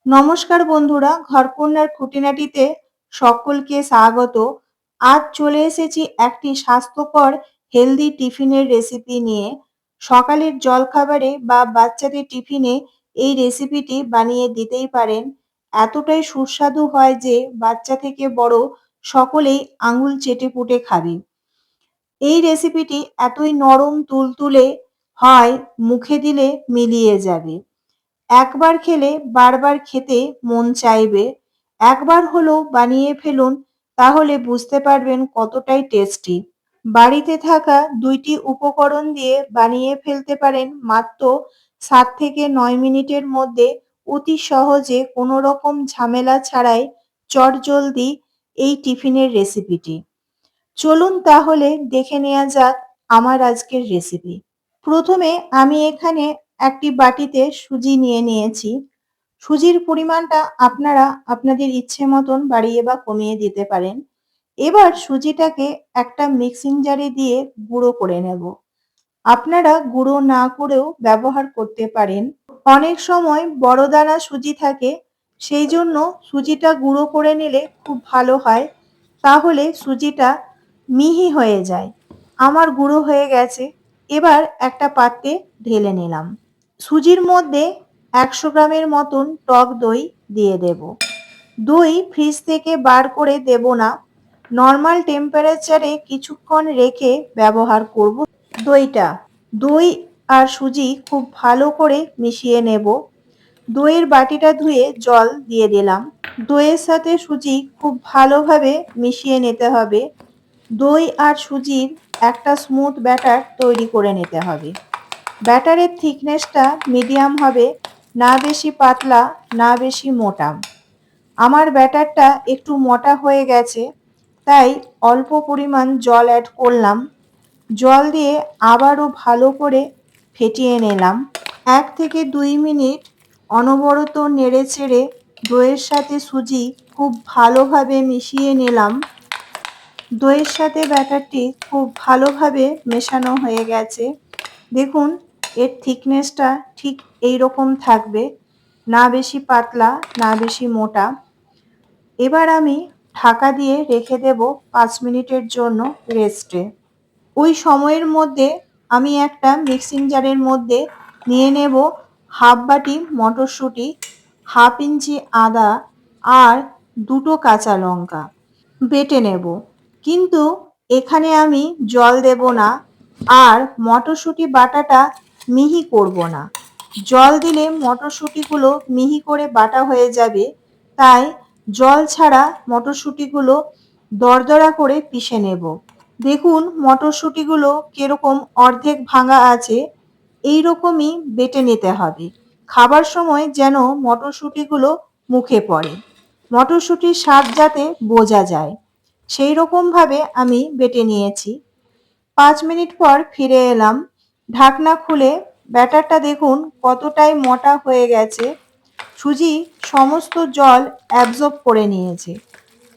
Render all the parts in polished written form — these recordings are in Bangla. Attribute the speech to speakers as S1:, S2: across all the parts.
S1: নমস্কার বন্ধুরা, ঘরকন্যার খুঁটিনাটিতে সকলকে স্বাগত। আজ চলে এসেছি একটি স্বাস্থ্যকর হেলদি টিফিনের রেসিপি নিয়ে। সকালের জলখাবারে বা বাচ্চাদের টিফিনে এই রেসিপিটি বানিয়ে দিতেই পারেন। এতটাই সুস্বাদু হয় যে বাচ্চা থেকে বড় সকলেই আঙুল চেটেপুটে খাবে। এই রেসিপিটি এতই নরম তুলতুলে হয়, মুখে দিলে মিলিয়ে যাবে। একবার খেলে বারবার খেতে মন চাইবে। একবার হলেও বানিয়ে ফেলুন, তাহলে বুঝতে পারবেন কতটাই টেস্টি। বাড়িতে থাকা ২টি উপকরণ দিয়ে বানিয়ে ফেলতে পারেন মাত্র ৭ থেকে ৯ মিনিটের মধ্যে, অতি সহজে কোনো রকম ঝামেলা ছাড়াই চটজলদি এই টিফিনের রেসিপিটি। চলুন তাহলে দেখে নেওয়া যাক আমার আজকের রেসিপি। প্রথমে আমি এখানে একটি বাটিতে সুজি নিয়ে নিয়েছি। সুজির পরিমাণটা আপনারা আপনাদের ইচ্ছে মতন বাড়িয়ে বা কমিয়ে দিতে পারেন। এবার সুজিটাকে একটা মিক্সিং জারে দিয়ে গুঁড়ো করে নেব। আপনারা গুঁড়ো না করেও ব্যবহার করতে পারেন। অনেক সময় বড় দানা সুজি থাকে, সেই জন্য সুজিটা গুঁড়ো করে নিলে খুব ভালো হয়। তাহলে সুজিটা মিহি হয়ে যায়। আমার গুঁড়ো হয়ে গেছে। এবার একটা পাত্রে ঢেলে নিলাম। সুজির মধ্যে ১০০ গ্রামের মতন টক দই দিয়ে দেব। দই ফ্রিজ থেকে বার করে দেব না, নর্মাল টেম্পারেচারে কিছুক্ষণ রেখে ব্যবহার করব দইটা। দই আর সুজি খুব ভালো করে মিশিয়ে নেব। দইয়ের বাটিটা ধুয়ে জল দিয়ে দিলাম। দইয়ের সাথে সুজি খুব ভালোভাবে মিশিয়ে নিতে হবে। দই আর সুজির একটা স্মুথ ব্যাটার তৈরি করে নিতে হবে। ব্যাটারের থিকনেসটা মিডিয়াম হবে, না বেশি পাতলা না বেশি মোটা। আমার ব্যাটারটা একটু মোটা হয়ে গেছে, তাই অল্প পরিমাণ জল অ্যাড করলাম। জল দিয়ে আবারও ভালো করে ফেটিয়ে নিলাম। ১ থেকে ২ মিনিট অনবরত নেড়েচেড়ে দইয়ের সাথে সুজি খুব ভালোভাবে মিশিয়ে নিলাম। দইয়ের সাথে ব্যাটারটি খুব ভালোভাবে মেশানো হয়ে গেছে। দেখুন, এর থিকনেসটা ঠিক এই রকম থাকবে, না বেশি পাতলা না বেশি মোটা। এবার আমি ঢাকা দিয়ে রেখে দেব ৫ মিনিটের জন্য রেস্টে। ওই সময়ের মধ্যে আমি একটা মিক্সিং জারের মধ্যে নিয়ে নেব হাফ বাটি মটরশুঁটি, হাফ ইঞ্চি আদা আর ২টো কাঁচা লঙ্কা বেটে নেব। কিন্তু এখানে আমি জল দেব না, আর মটরশুঁটি বাটাটা মিহি করব না। জল দিলে মটরশুঁটিগুলো মিহি করে বাটা হয়ে যাবে, তাই জল ছাড়া মটরশুঁটিগুলো দরদরা করে পিষে নেব। দেখুন মটরশুঁটিগুলো কিরকম অর্ধেক ভাঙা আছে, এই রকমই বেটে নিতে হবে। খাবার সময় যেন মটরশুঁটিগুলো মুখে পড়ে, মটরশুঁটির স্বাদ যাতে বোঝা যায়, সেই রকমভাবে আমি বেটে নিয়েছি। ৫ মিনিট পর ফিরে এলাম। ঢাকনা খুলে ব্যাটারটা দেখুন কতটাই মোটা হয়ে গেছে। সুজি সমস্ত জল অ্যাবজর্ব করে নিয়েছে।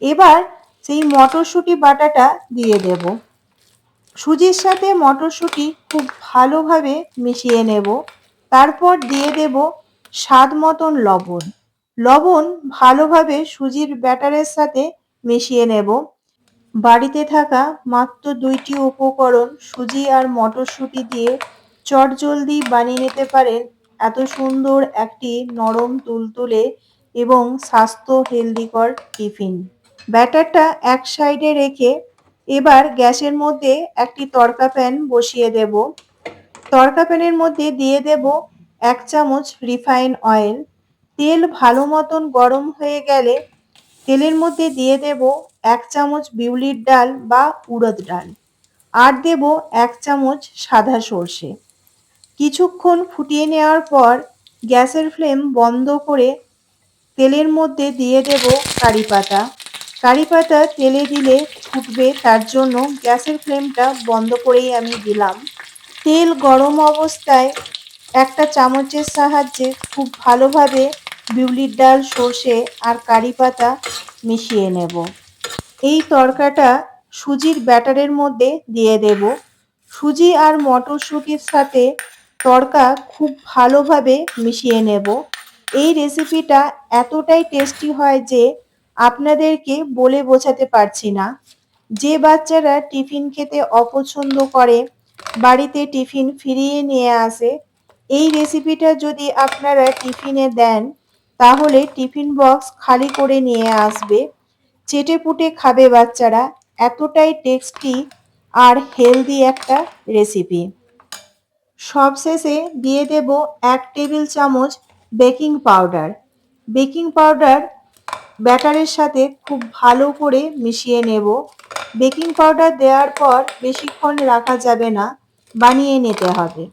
S1: এবার সেই মটরশুঁটি বাটাটা দিয়ে দেব। সুজির সাথে মটরশুঁটি খুব ভালোভাবে মিশিয়ে নেব। তারপর দিয়ে দেব স্বাদ মতন লবণ। লবণ ভালোভাবে সুজির ব্যাটারের সাথে মিশিয়ে নেব। বাড়িতে থাকা মাত্র ২টি উপকরণ সুজি আর মটরশুঁটি দিয়ে চটজলদি বানিয়ে নিতে পারেন এত সুন্দর একটি নরম তুলতুলে এবং স্বাস্থ্য হেলদিকর টিফিন। ব্যাটারটা এক সাইডে রেখে এবার গ্যাসের মধ্যে একটি তড়কা প্যান বসিয়ে দেব। তড়কা প্যানের মধ্যে দিয়ে দেব ১ চামচ রিফাইন অয়েল। তেল ভালো মতন গরম হয়ে গেলে তেলের মধ্যে দিয়ে দেব ১ চামচ বিউলির ডাল বা উড়দ ডাল, আর দেব ১ চামচ সাদা সর্ষে। কিছুক্ষণ ফুটিয়ে নেওয়ার পর গ্যাসের ফ্লেম বন্ধ করে তেলের মধ্যে দিয়ে দেব কারি পাতা। কারি পাতা তেলে দিলে ফুটবে, তার জন্য গ্যাসের ফ্লেমটা বন্ধ করেই আমি দিলাম। তেল গরম অবস্থায় একটা চামচের সাহায্যে খুব ভালোভাবে বিউলির ডাল, সর্ষে আর কারি পাতা মিশিয়ে নেব। এই তড়কাটা সুজির ব্যাটারের মধ্যে দিয়ে দেব। সুজি আর মটরশুঁটির সাথে তড়কা খুব ভালোভাবে মিশিয়ে নেব। এই রেসিপিটা এতটাই টেস্টি হয় যে আপনাদেরকে বলে বোঝাতে পারছি না। যে বাচ্চারা টিফিন খেতে অপছন্দ করে, বাড়িতে টিফিন ফিরিয়ে নিয়ে আসে, এই রেসিপিটা যদি আপনারা টিফিনে দেন, তাহলে টিফিন বক্স খালি করে নিয়ে আসবে। চেটেপুটে খাবে বাচ্চারা। এতটাই টেস্টি আর হেলদি একটা রেসিপি। সবশেষে দিয়ে দেব ১ টেবিল চামচ বেকিং পাউডার। বেকিং পাউডার ব্যাটারের সাথে খুব ভালো করে মিশিয়ে নেব। বেকিং পাউডার দেওয়ার পর বেশিক্ষণ রাখা যাবে না, বানিয়ে নিতে হবে।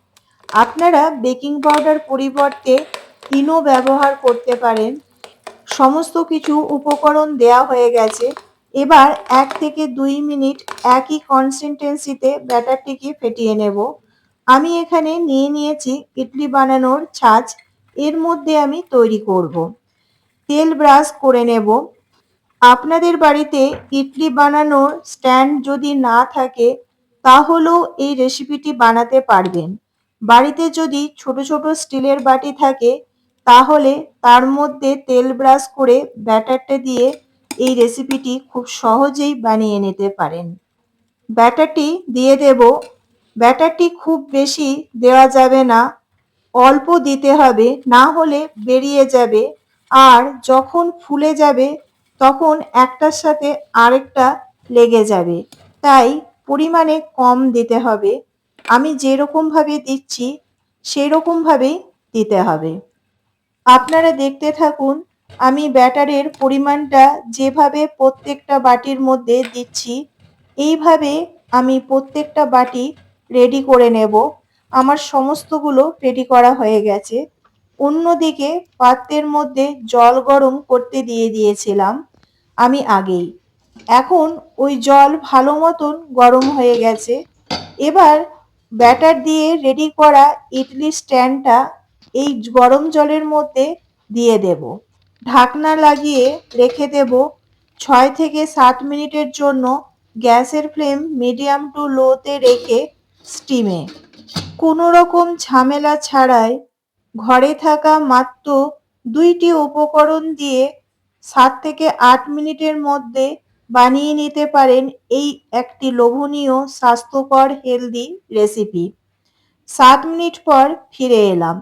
S1: আপনারা বেকিং পাউডার পরিবর্তে ইনো ব্যবহার করতে পারেন। সমস্ত কিছু উপকরণ দেয়া হয়ে গেছে। এবার ১ থেকে ২ মিনিট একই কনসিস্টেন্সিতে ব্যাটারটিকে ফেটিয়ে নেব। আমি এখানে নিয়ে নিয়েছি ইডলি বানানোর ছাঁচ। এর মধ্যে আমি তৈরি করব। তেল ব্রাশ করে নেব। আপনাদের বাড়িতে ইডলি বানানোর স্ট্যান্ড যদি না থাকে, তাহলেও এই রেসিপিটি বানাতে পারবেন। বাড়িতে যদি ছোট ছোট স্টিলের বাটি থাকে, তাহলে তার মধ্যে তেল ব্রাশ করে ব্যাটারটা দিয়ে এই রেসিপিটি খুব সহজেই বানিয়ে নিতে পারেন। ব্যাটারটি দিয়ে দেব। ব্যাটারটি খুব বেশি দেওয়া যাবে না, অল্প দিতে হবে, না হলে বেরিয়ে যাবে। আর যখন ফুলে যাবে তখন একটার সাথে আরেকটা লেগে যাবে। তাই পরিমাণে কম দিতে হবে। আমি যেরকমভাবে দিচ্ছি সেরকমভাবেই দিতে হবে। আপনারা দেখতে থাকুন আমি ব্যাটারের পরিমাণটা যেভাবে প্রত্যেকটা বাটির মধ্যে দিচ্ছি, এইভাবে আমি প্রত্যেকটা বাটি রেডি করে নেব। আমার সমস্তগুলো রেডি করা হয়ে গেছে। অন্যদিকে পাত্রের মধ্যে জল গরম করতে দিয়ে দিয়েছিলাম আমি আগেই। এখন ওই জল ভালো মতন গরম হয়ে গেছে। এবার ব্যাটার দিয়ে রেডি করা ইডলি স্ট্যান্ডটা এই গরম জলের মধ্যে দিয়ে দেব। ঢাকনা লাগিয়ে রেখে দেব ৬ থেকে ৭ মিনিটের জন্য। গ্যাসের ফ্লেম মিডিয়াম টু লোতে রেখে স্টিমে। কোনো রকম ঝামেলা ছাড়াই ঘরে থাকা মাত্র ২টি উপকরণ দিয়ে ৭ থেকে ৮ মিনিটের মধ্যে বানিয়ে নিতে পারেন এই একটি লোভনীয় স্বাস্থ্যকর হেলদি রেসিপি। ৭ মিনিট পর ফিরে এলাম।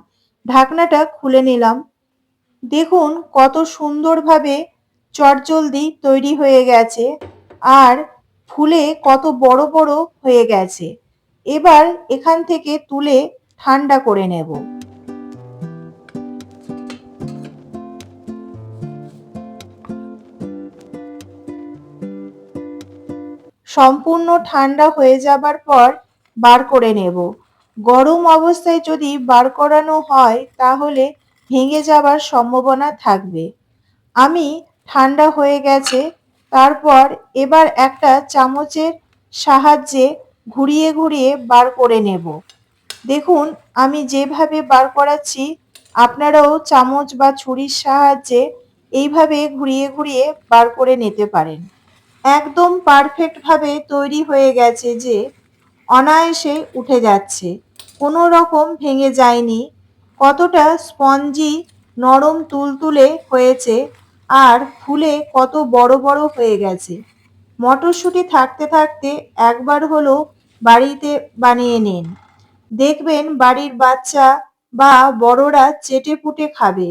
S1: ঢাকনাটা খুলে নিলাম। দেখুন কত সুন্দরভাবে চটজলদি তৈরি হয়ে গেছে আর ফুলে কত বড় বড় হয়ে গেছে। এবার এখান থেকে তুলে ঠান্ডা করে নেব। সম্পূর্ণ ঠান্ডা হয়ে যাবার পর বার করে নেব। গরম অবস্থায় যদি বার করানো হয় তাহলে ভেঙে যাবার সম্ভাবনা থাকবে। আমি ঠান্ডা হয়ে গেছে, তারপর এবার একটা চামচের সাহায্যে ঘুরিয়ে ঘুরিয়ে বার করে নেব। দেখুন আমি যেভাবে বার করাচ্ছি, আপনারাও চামচ বা ছুরির সাহায্যে এইভাবে ঘুরিয়ে ঘুরিয়ে বার করে নিতে পারেন। একদম পারফেক্টভাবে তৈরি হয়ে গেছে যে অনায়াসে উঠে যাচ্ছে, কোনো রকম ভেঙে যায়নি। কতটা স্পঞ্জি, নরম তুলতুলে হয়েছে আর ফুলে কত বড় বড় হয়ে গেছে। মটরশুঁটি থাকতে থাকতে একবার হলেও বাড়িতে বানিয়ে নিন। দেখবেন বাড়ির বাচ্চা বা বড়রা চেটেপুটে খাবে।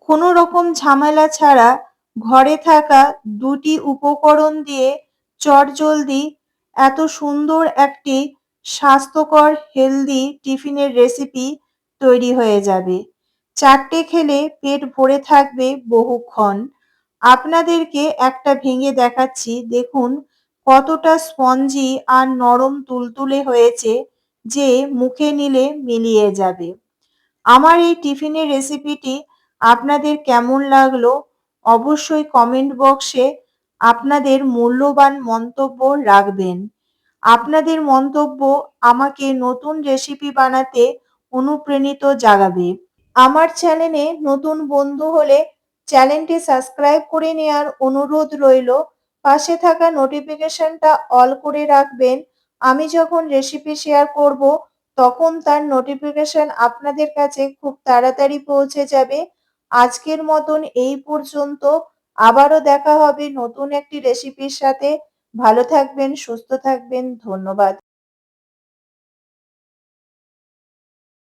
S1: কোনো রকম ঝামেলা ছাড়া ঘরে থাকা ২টি উপকরণ দিয়ে চটজলদি এত সুন্দর একটি স্বাস্থ্যকর হেলদি টিফিনের রেসিপি তৈরি হয়ে যাবে। ৪টে খেলে পেট ভরে থাকবে বহুক্ষণ। আপনাদেরকে একটা ভেঙে দেখাচ্ছি, দেখুন কতটা স্পঞ্জি আর নরম তুলতুলে হয়েছে যে মুখে নিলে মিলিয়ে যাবে। আমার এই টিফিনের রেসিপিটি আপনাদের কেমন লাগলো অবশ্যই কমেন্ট বক্সে আপনাদের মূল্যবান মন্তব্য রাখবেন। আপনাদের মন্তব্য আমাকে নতুন রেসিপি বানাতে অনুপ্রাণিত জাগাবে। আমার চ্যানেলে নতুন বন্ধু হলে চ্যানেলটি সাবস্ক্রাইব করে নেওয়ার অনুরোধ রইল। পাশে থাকা নোটিফিকেশনটা অল করে রাখবেন। আমি যখন রেসিপি শেয়ার করব তখন তার নোটিফিকেশন আপনাদের কাছে খুব তাড়াতাড়ি পৌঁছে যাবে। আজকের মতন এই পর্যন্ত। আবারও দেখা হবে নতুন একটি রেসিপির সাথে। ভালো থাকবেন, সুস্থ থাকবেন। ধন্যবাদ।